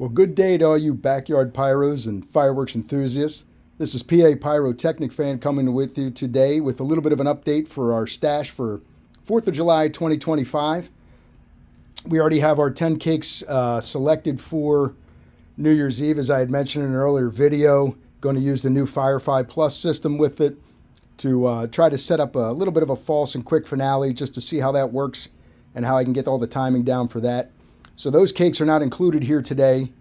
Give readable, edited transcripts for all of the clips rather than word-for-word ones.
Well, good day to all you backyard pyros and fireworks enthusiasts. This is PA Pyrotechnic Fan coming with you today with a little bit of an update for our stash for 4th of July 2025. We already have our 10 cakes selected for New Year's Eve, as I had mentioned in an earlier video. Going to use the new Firefly Plus system with it to try to set up a little bit of a false and quick finale just to see how that works and how I can get all the timing down for that. So those cakes are not included here today.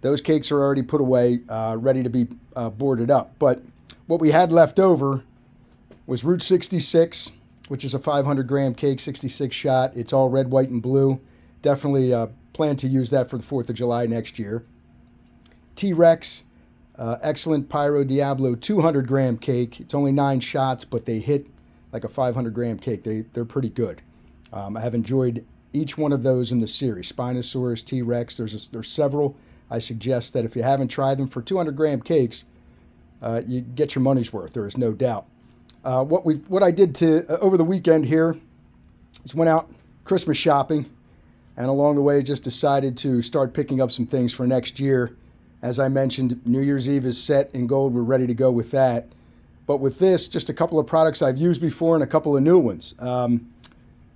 Those cakes are already put away, ready to be boarded up. But what we had left over was Route 66, which is a 500 gram cake, 66 shot. It's all red, white, and blue. Definitely plan to use that for the 4th of July next year. T-Rex, excellent Pyro Diablo 200 gram cake. It's only 9 shots, but they hit like a 500 gram cake. They're pretty good. I have enjoyed each one of those in the series. Spinosaurus, T-Rex, there's several. I suggest that if you haven't tried them for 200 gram cakes, you get your money's worth. There is no doubt. What I did over the weekend here is went out Christmas shopping, and along the way just decided to start picking up some things for next year. As I mentioned, New Year's Eve is set in gold. We're ready to go with that. But with this, just a couple of products I've used before and a couple of new ones.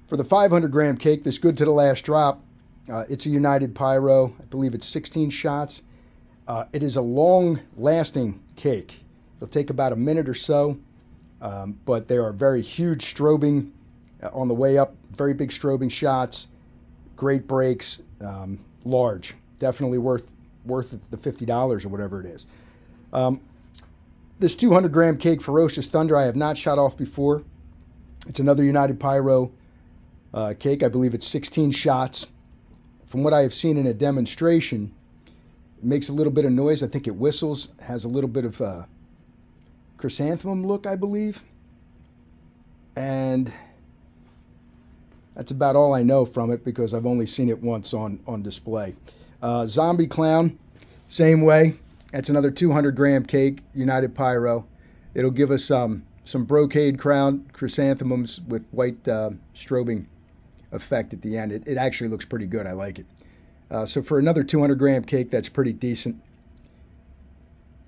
For the 500 gram cake, this good to the last drop, it's a United Pyro. I believe it's 16 shots. It is a long-lasting cake. It'll take about a minute or so, but they are very huge strobing on the way up, very big strobing shots, great breaks, large. Definitely worth the $50 or whatever it is. This 200 gram cake, Ferocious Thunder, I have not shot off before. It's another United Pyro cake. I believe it's 16 shots. From what I have seen in a demonstration, it makes a little bit of noise. I think it whistles, has a little bit of a chrysanthemum look, I believe. And that's about all I know from it because I've only seen it once on display. Zombie Clown, same way. That's another 200 gram cake, United Pyro. It'll give us some brocade crown chrysanthemums with white strobing effect at the end. It actually looks pretty good. I like it. So for another 200 gram cake, that's pretty decent.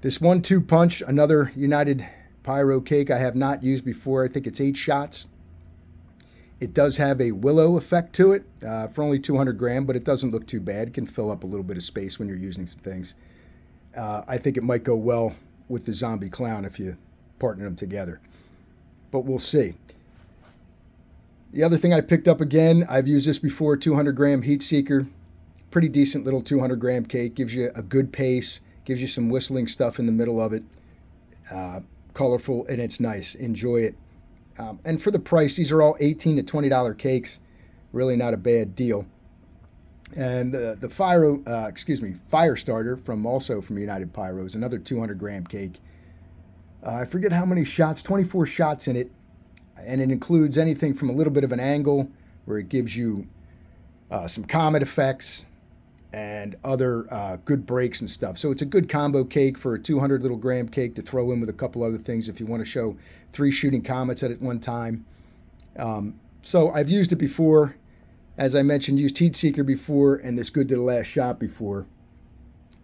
This 1-2 punch, another United Pyro cake I have not used before. I think it's 8 shots. It does have a willow effect to it for only 200 gram, but it doesn't look too bad. It can fill up a little bit of space when you're using some things. I think it might go well with the Zombie Clown if you partner them together. But we'll see. The other thing I picked up again, I've used this before, 200 gram Heat Seeker. Pretty decent little 200 gram cake. Gives you a good pace. Gives you some whistling stuff in the middle of it. Colorful, and it's nice. Enjoy it. And for the price, these are all $18 to $20 cakes. Really not a bad deal. And the Fire Starter from United Pyro is another 200 gram cake. I forget how many shots, 24 shots in it. And it includes anything from a little bit of an angle where it gives you some comet effects and other good breaks and stuff. So it's a good combo cake for a 200 little gram cake to throw in with a couple other things if you want to show 3 shooting comets at one time. So I've used it before. As I mentioned, used Heat Seeker before and this good to the last shot before.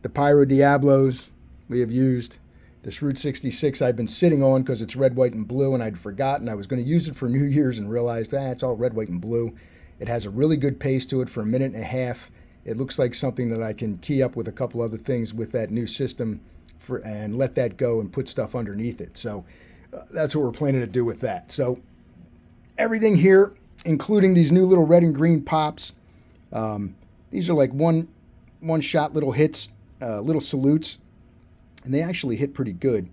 The Pyro Diablos we have used. This Route 66 I've been sitting on because it's red, white, and blue, and I'd forgotten I was going to use it for New Year's and realized, it's all red, white, and blue. It has a really good pace to it for a minute and a half. It looks like something that I can key up with a couple other things with that new system and let that go and put stuff underneath it. So that's what we're planning to do with that. So everything here, including these new little red and green pops. These are like one-shot little hits, little salutes. And they actually hit pretty good.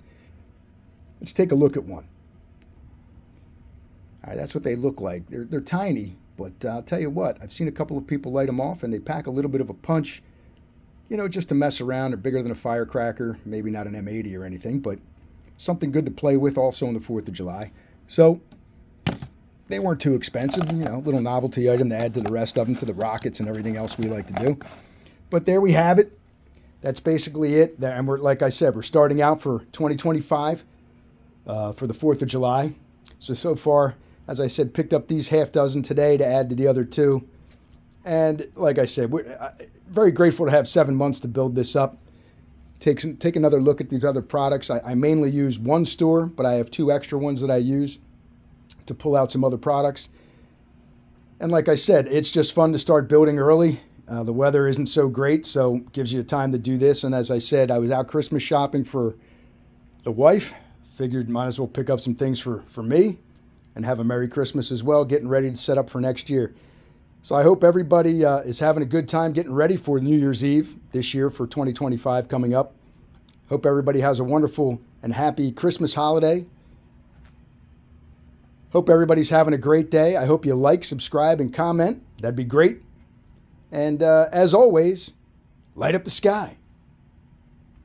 Let's take a look at one. All right, that's what they look like. They're tiny, but I'll tell you what, I've seen a couple of people light them off, and they pack a little bit of a punch, just to mess around. They're bigger than a firecracker, maybe not an M80 or anything, but something good to play with also on the 4th of July. So they weren't too expensive, a little novelty item to add to the rest of them, to the rockets and everything else we like to do. But there we have it. That's basically it. And like I said, we're starting out for 2025 for the 4th of July. So far, as I said, picked up these half dozen today to add to the other 2. And like I said, we're very grateful to have 7 months to build this up. Take another look at these other products. I mainly use one store, but I have 2 extra ones that I use to pull out some other products. And like I said, it's just fun to start building early. The weather isn't so great, so it gives you time to do this. And as I said, I was out Christmas shopping for the wife. Figured might as well pick up some things for me and have a Merry Christmas as well, getting ready to set up for next year. So I hope everybody is having a good time getting ready for New Year's Eve this year for 2025 coming up. Hope everybody has a wonderful and happy Christmas holiday. Hope everybody's having a great day. I hope you like, subscribe, and comment. That'd be great. And as always, light up the sky.